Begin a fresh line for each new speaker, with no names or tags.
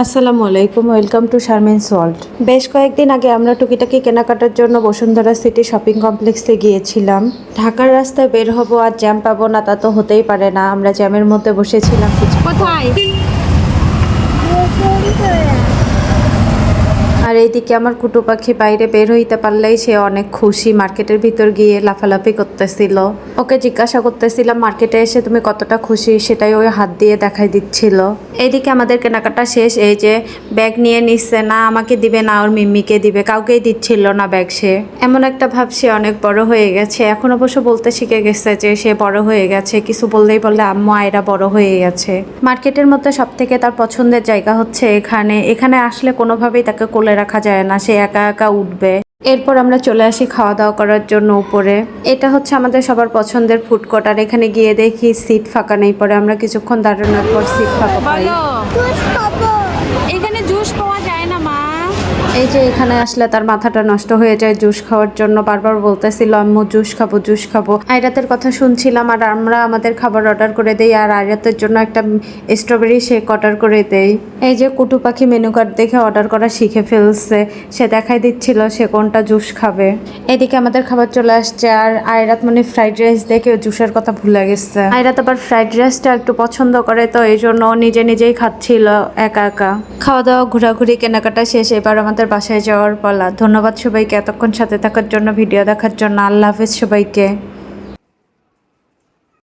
আসসালামু আলাইকুম, welcome to Sharmin's world. বেশ কয়েকদিন আগে আমরা টুকিটাকি কেনাকাটার জন্য বসুন্ধরা সিটি শপিং কমপ্লেক্সে গিয়েছিলাম। ঢাকার রাস্তায় বের হব আর জ্যাম পাবো না তা তো হতেই পারে না। আমরা জ্যামের মধ্যে বসেছিলাম কিছু।
কোথায়?
আর এইদিকে আমার কুটু পাখি বাইরে বের হইতে পারলেই সে অনেক খুশি। মার্কেটের ভিতর গিয়ে লাফালাফি করতেছিল। ওকে জিজ্ঞাসা করতেছিলাম মার্কেটে এসে তুমি কতটা খুশি, সেটাই ওই হাত দিয়ে দেখাই দিচ্ছিল। এইদিকে আমাদের কেনাকাটা শেষ। এই যে ব্যাগ নিয়ে নিচ্ছে, না আমাকে দিবে না ওর মিম্মিকে দিবে, কাউকেই দিচ্ছিল না ব্যাগ। সে এমন একটা ভাব, সে অনেক বড় হয়ে গেছে। এখন অবশ্য বলতে শিখে গেছে যে সে বড় হয়ে গেছে। কিছু বললেই বললে আম্মু আয়রা বড় হয়ে গেছে। মার্কেটের মধ্যে সব থেকে তার পছন্দের জায়গা হচ্ছে এখানে আসলে কোনোভাবেই তাকে কোলে রাখা যায় না, সে একা একা উঠবে। এরপর আমরা চলে আসি খাওয়া দাওয়া করার জন্য উপরে। এটা হচ্ছে আমাদের সবার পছন্দের ফুড কোর্ট। আর এখানে গিয়ে দেখি সিট ফাঁকা নেই। পরে আমরা কিছুক্ষণ দাঁড়ানোর পর সিট ফাঁকা পাই।
এখানে জুস পাওয়া যায় না মা।
এই যে এখানে আসলে তার মাথাটা নষ্ট হয়ে যায় জুস খাওয়ার জন্য। বারবার বলতেছিল আম্মু জুস খাবো জুস খাবো। আয়রাতের কথা শুনছিলাম আর আমরা আমাদের খাবার অর্ডার করে দেই। আর আয়রাতের জন্য একটা স্ট্রবেরি শেক অর্ডার করে দেই। এই যে কুটু পাখি মেনু কার্ড দেখে অর্ডার করা শিখে ফেলছে। সে দেখাই দিচ্ছিল সে কোনটা জুস খাবে। এদিকে আমাদের খাবার চলে আসছে। আর আয়রাত মানে ফ্রাইড রাইস দেখে জুসের কথা ভুলে গেছে। আয়রাত আবার ফ্রাইড রাইসটা একটু পছন্দ করে, তো এই জন্য নিজে নিজেই খাচ্ছিল একা একা। খাওয়া দাওয়া ঘোরাঘুরি কেনাকাটা শেষ। এবার আমাদের বাসায় যাওয়ার পালা। ধন্যবাদ সবাইকে এতক্ষণ সাথে থাকার জন্য, ভিডিও দেখার জন্য। আল্লাহ হাফেজ সবাইকে।